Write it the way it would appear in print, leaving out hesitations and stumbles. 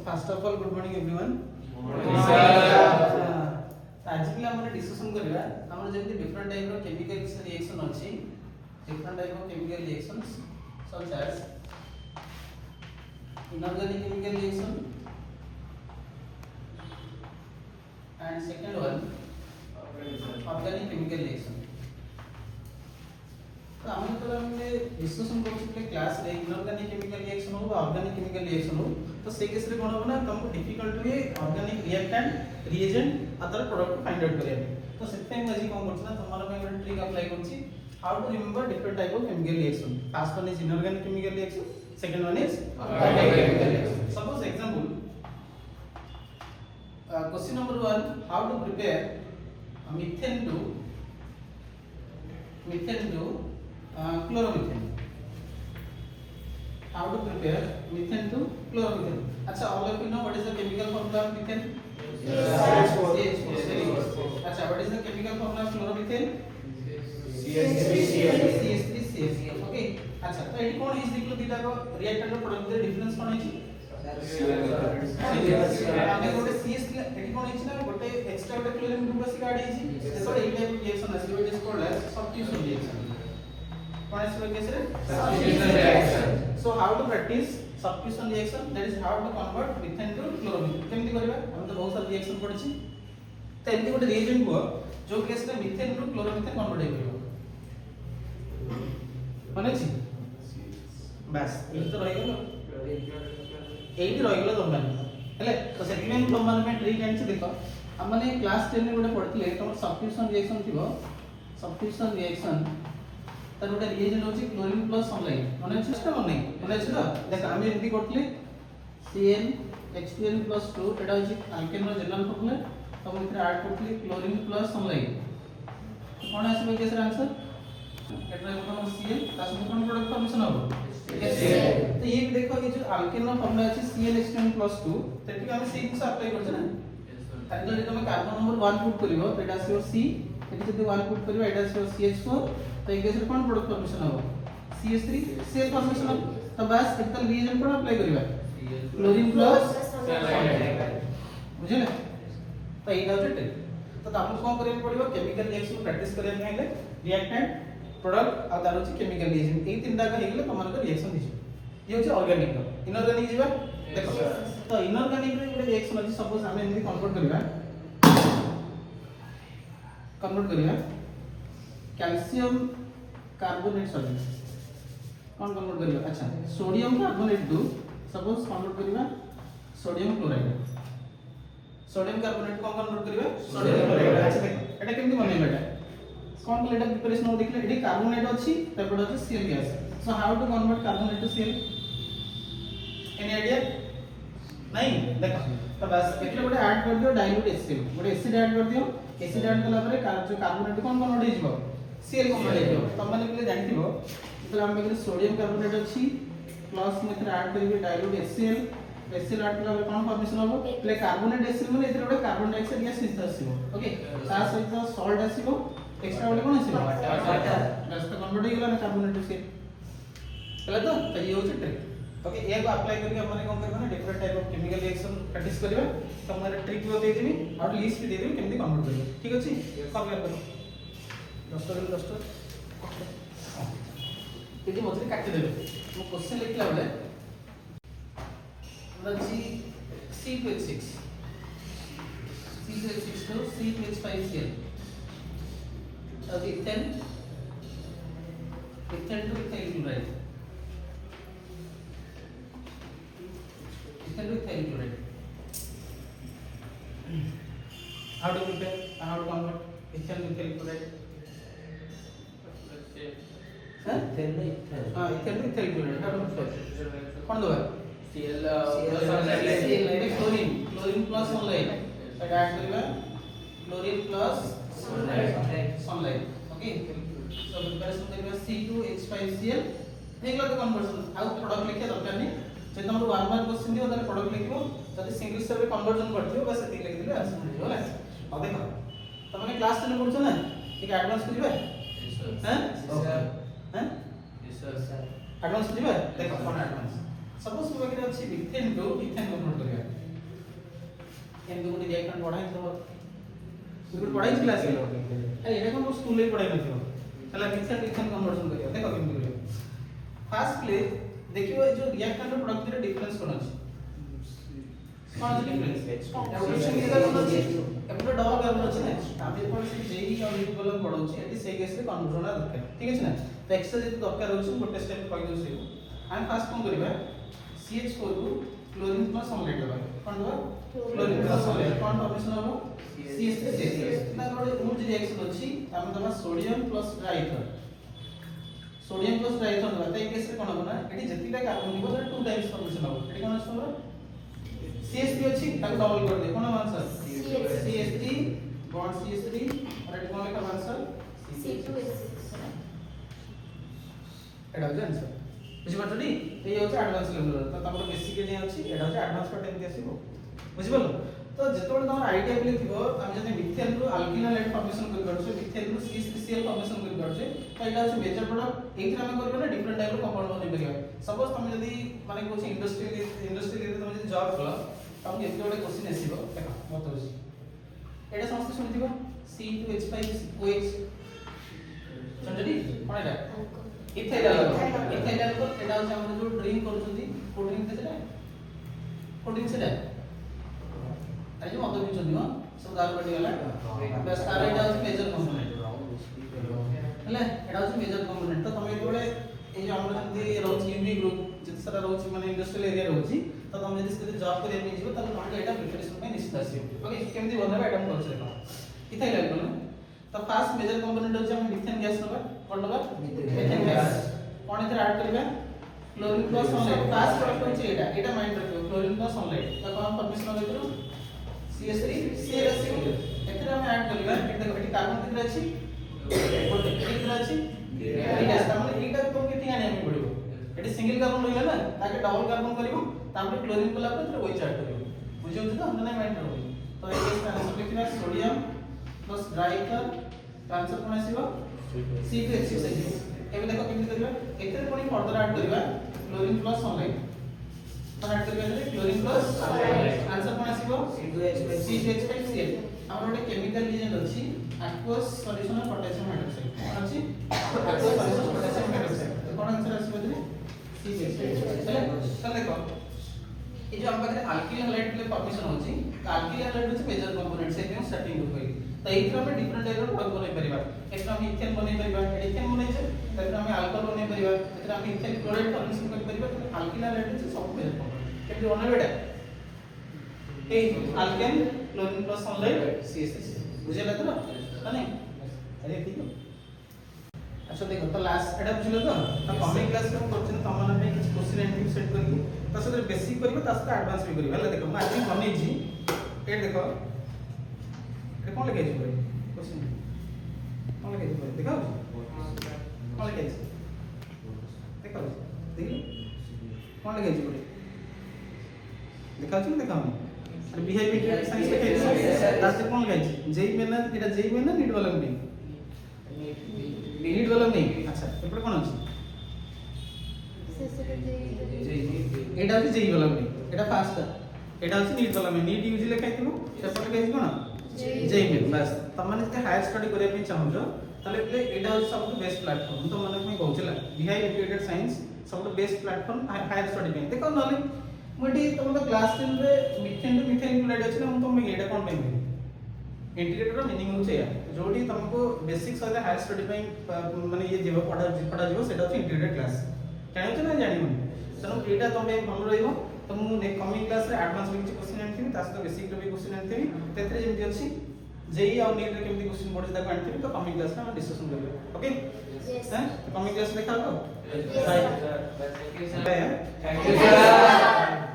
first of all, good morning everyone. आज भी हम डिस्कशन करिवा हमर जेमति डिफरेंट टाइप रो केमिकल रिएक्शन अछि different type of chemical reactions such as inorganic chemical reaction and second one organic chemical reaction. तो हम तो हमने डिस्कशन करछले क्लास रे इनऑर्गेनिक केमिकल रिएक्शन हो ऑर्गेनिक केमिकल रिएक्शन हो तो से केस रे कोन हो ना तुमको डिफिकल्ट हुए organic reactant reagent other product find out करिया तो सेते हम आज कोन करछना तमारा पे एक ट्रिक अप्लाई करछि how to remember different type of chemical reaction first one is inorganic chemical reaction second one is organic chemical reaction suppose example question number 1 how to prepare methane to chloromethane. How to prepare methane to chloromethane? अच्छा, all of you know what is the chemical formula of methane? CH4. Very good. अच्छा, what is the chemical formula of chloromethane? CH3CH. Okay. अच्छा, तो eighty cone is देखलो दिटा को reactant रो product रे difference कोन अछि? आगे गोटे CH एटी कोन अछि ना गोटे एक्स्ट्रा गोटे क्लोरीन ग्रुप अछि गाडी अछि देखो एई टाइप रिएक्शन अछि which is called as substitution reaction. Substitution reaction. So how to practice substitution reaction? That is how to convert methane to chloromethane. केमति करबा? हम तो बहुत सारा रिएक्शन पढ़छि. तो एमति गोटे रिएजेंट को जो केस रे methane टू chloromethane कन्वर्ट हे करबो. माने छी? बस एई तो रहि गेलो. एई रहि गेलो तमाने. हेले तो सेटिमेंट तमाने में ट्रिक एंड देखो. हम माने क्लास 10 में गोटे पढ़थिले तमर substitution reaction थिबो. Substitution reaction तर गोटे रिएजेंट होची क्लोरीन प्लस सनलाइट माने सिस्टम माने छ देख हम एमती करथले Cn H2n + 2 एटा होची अल्केन रो जनरल फॉर्मूला तो हम इथरे ऐड करथले क्लोरीन प्लस सनलाइट तो कोन आसीबे केसर आंसर एटा हम Cn तास कोन प्रोडक्ट फॉर्मेशन हो HCl तो ये देखो ये जो अल्केन रो फॉर्मूला अछि Cn H2n + 2 तेति हम C को अप्लाई करछ ना ताकि जदि तुम कार्बन नंबर 1 पुट करिवो तो एटा आसीबो C एति जदि 1 पुट करिवो एटा आसीबो CH4 तो एक केस रे कोन प्रोडक्ट फॉर्मेशन हो CH3 सेल फॉर्मेशन हो तो बस एकदम रिएजेंट कोन अप्लाई करिवा क्लोरीन प्लस बुझले तो एटा होते तो आपको कोन करे पड़िबो केमिकल रिएक्शन प्रैक्टिस करे पहिले रिएक्टेंट प्रोडक्ट आ दार होची केमिकल रिएजेंट एई तीनटा का हेगले तमन को रिएक्शन दिस ये होची ऑर्गेनिक इनऑर्गेनिक जीवा देखो तो इनऑर्गेनिक रे ଗୋଟେ रिएक्शन अछि सपोज हम एमनी कन्वर्ट करिवा कैल्शियम कार्बोनेट सॉल्यूट कौन कन्वर्ट करियो अच्छा सोडियम कार्बोनेट टू सपोज कन्वर्ट करिवा सोडियम क्लोराइड सोडियम कार्बोनेट कौन कन्वर्ट करिवा सोडियम क्लोराइड अच्छा देखो एटा केमति बनेबा एटा कौन को एटा प्रिपरेशन हो देखले एटी कार्बोनेट अछि तबड अछि Cl gas so how to convert carbonate to Cl any idea नहीं देखो तो बस एटले गोटे ऐड कर दियो डाइल्यूट HCl गोटे एसिड ऐड कर दियो एसिड ऐड कला परे जो कार्बोनेट कौन कन्वर्ट हो जिवो Cl कन्वर्ट हो जिवो तम माने पहिले जानिथिबो जेतले हम बेकरे सोडियम कार्बोनेट अछि प्लस में ऐड करिवे डाइल्यूट HCl HCl ऐड कला परे कौन फॉर्मेशन होबो पहिले कार्बोनेट HCl माने एतरे गोटे कार्बन डाइऑक्साइड गैस मिक्स आसीबो ओके ता सहित सॉल्ट आसीबो एक्स्ट्रा वाले कौन आसीबो वाटर बस तो कन्वर्ट हो गेला ना कार्बोनेट HCl पहले तो ये होची ट्रिक ओके ये को अप्लाई करके हमने कोन करबा ना different type of chemical reaction practice करबा तो हमरे ट्रिक भी दे देबी और लिस्ट भी दे देबी केमती कन्वर्ट करबा ठीक अछि करबा करो 10 यदि मझे काट देबे मो क्वेश्चन लिखला बेले रजी C2H6 to C2H5Cl अब ethane to ethyl chloride ethyl to ethyl chloride how to prepare how to convert ethyl to ethyl chloride ethyl to ethyl chloride how to prepare कौन दो Cl chlorine plus sunlight add करबा chlorine plus sunlight okay so preparation करबा C2H5Cl हेगला तो conversion आउ product लिखे दरकार नहीं जे तुम 1 मार्क क्वेश्चन दियो ताले प्रोडक्ट लिखिबो जदि सिंगल स्टेप रे कन्वर्जन करथियो बस एति लिख दिले आंसर मिल होला अब देखो तमने क्लास 10 पढछो ना ठीक एडवांस करिबा हैं हैं यस सर एडवांस करिबा देखो कोन एडवांस सपोज वगैरह अछि मिथेन टू इथेन कन्वर्ट करिया एमदी गुडी रिएक्टेंट पढाई तो गुडी पढाई क्लास रे अरे एटा कोन स्कूल रे पढाई नथियो चला मिक्सर रिएक्शन कन्वर्जन करियो देखो केमती करियो फर्स्ट प्ले देखियो जो रिएक्टेंट रो प्रोडक्ट रे डिफरेंस कोन अछि कौन सी डिफरेंस एवोल्यूशन के कोन अछि एपटे डबल कार्बन अछि ना ताबे पर से जेई और न्यूट्रल कलम पढौछि एटी सेही केस रे कन्वर्जन दरकार ठीक अछि ना तो एक्स्ट्रा जे दरकार होछि गोटे स्टेप कहि दउ से हम फर्स्ट कोन करबा CH4 को क्लोरीन प्लस सनलाइट लगा कोन दबा क्लोरीन प्लस सनलाइट कोन फॉर्मेशन हो CH3 ना गोटे मूल जे रिएक्शन अछि हम दबा सोडियम प्लस ट्राइथर सोडियम प्लस ट्राइथर दबा त केस रे कोन होना एटी जतिटा कार्बन दिबो तो 2 टाइम्स फॉर्मेशन हो एटी कोन अछि हमर CH3 अछि ताको डबल कर दे कोन आंसर CH3 बॉन्ड CH3 और एटी कोन लिखा आंसर C2H6 एटा हो आंसर बुझि पाछडी ए होछ एडवांस लेवल तो तमरो बेसिक जे अछि एटा होछ एडवांस पर केमति आसीबो बुझि पालो तो जेतोड तमर आईडिया बिले थिबो हम जने मिथेन रो अल्किलाइड फॉर्मेशन कर परछे मिथेन रो CH3Cl फॉर्मेशन कर परछे तो एटा होछ मेजर प्रोडक्ट एथि हम करबो ना डिफरेंट टाइप रो कंपाउंड बनै परिबा सपोज तुम जदी माने कोछि इंडस्ट्री रे तुम जदी जॉब कलो तुम एथि गोटे क्वेश्चन आसीबो देखो मत होछि एटा समस्त सुनिथिबो C2H5OH समझली कोन एटा इथाइल को एटा होछ हमर जो ड्रिंक करछथि को ड्रिंक सेटा को ड्रिंक सेटा अरे जो मत बिचोनी हो सब दाल पड़ी गला बस तार एटा होछ मेजर कंपोनेंट हले एटा होछ मेजर कंपोनेंट तो तमे कोले ए जो हमर जंदी रहउछ यूवी ग्रुप जति सारा रहउछ माने इंडस्ट्रियल एरिया रहउछ तो तमे जदी से जॉब करे नै जिवो त तमे एटा प्रिपरेशन पे निश्चित आसीबो ओके केमति बनबा एटा हम करछ देखो इथाइल को तो फर्स्ट मेजर कंपोनेंट होछ हम मिथेन गैस नबा कोन नबा मिथेन गैस कोन इधर ऐड करबा chlorine plus sunlight first product होछ एटा माइंड रखियो क्लोरीन प्लस सनलाइट तो कोन फॉर्मेशन होइतरो CH3 CH3 एथरे हम ऐड करबा देखो एटी कार्बन कितरा अछि गोटे कितरा अछि गैस त माने एटा तो केति आने हम पड़िबो एटी सिंगल कार्बन रहला ना ताके डबल कार्बन करिवो तापर क्लोरीन कला पर एथरे ओइ ऐड करिवो बुझियो त हम नै माइंड रखियो तो ए केस आंसर लिखिना सोडियम प्लस ड्राइथर आंसर कोन आसीबो C2H6 एबे देखो केमति करबा एथरे कोनी फर्दर ऐड करबा क्लोरीन प्लस सनलाइट तो ऐड करबा जे क्लोरीन प्लस सनलाइट आंसर कोन आसीबो C2H5Cl हमर ओटे केमिकल रिएजेंट अछि aqueous solution of potassium hydroxide कोन अछि aqueous solution of potassium hydroxide तो कोन आंसर आसीबो जे C2H5 चल देखो ए जो हम पाखरे अल्किल हैलाइड के फॉर्मेशन होछि अल्किल हैलाइड होछि मेजर कंपोनेंट से हम स्टार्टिंग हो गई तो एथरा में डिफरेंट टाइप रो प्रोडक्ट बनै परिबा एथरा हम इथेन बनै परिबा इथेन बनै छै एथरा हम अल्कोहल बनै परिबा एथरा हम इथेन क्लोराइड फॉर्मेशन कर परिबा तो अल्किल हैलाइड होछि सब मेजर कंपोनेंट केमति बनै बेटा ए alkane chlorine plus sunlight CH3 बुझेला तो नहीं अरे ठीक है अच्छा देखो तो लास्ट एडा बुझलो तो कमिंग क्लास में क्वेश्चन तम मन पे कुछ क्वेश्चन एंट्री सेट करके तो से बेसिक करबो तास का एडवांस भी करबो हला देखो मैं आज बनै छी ए देखो ए कोन लगे छी क्वेश्चन कोन लगे छी देखो कोन लगे छी देखो देखो कोन लगे छी देखा छी देखा अरे बिहेवियर साइंस लिखे छी तास कोन लगे छी जेई में ना एटा जेई में ना नीड वाला में नीड वाला नहीं अच्छा एपड़ कोन अछि एटा अछि जेई वाला में एटा फास्ट एटा अछि नीड वाला में नीड यूज लिखाइ थिबो सेपट के कोन जेई में बस त माने जे हायर स्टडी करे पे चाहौ ताले प्ले एटा अछि सबसे बेस्ट प्लेटफॉर्म तो माने मैं कहउछला बिहाई इंटीग्रेटेड साइंस सबसे बेस्ट प्लेटफॉर्म हायर स्टडी पे देखो नले मोटी तुम तो क्लास 10 रे मिथेन टू मिथाइल इंक्लूडेड अछि ना तुम एटा कोन पे इंटीग्रेटेड रो मीनिंग होचे जोटी तुमको बेसिक सहित हायर स्टडी पे माने ये जीव पढ़ा जीव सेटा होचे इंटीग्रेटेड क्लास जानि छ ना जानि तनो एटा तुमे भल रहिबो तो मु ने कमिंग क्लास रे एडवांस में कुछ क्वेश्चन आनथिबी तास तो बेसिक रो भी क्वेश्चन आनथिबी तेथरे जेमति अछि जेई और नीट रे केमति क्वेश्चन पढि ताको आनथिबी तो कमिंग क्लास रे हम डिस्कशन करबो ओके यस कमिंग क्लास देखा लो बाय थैंक यू सर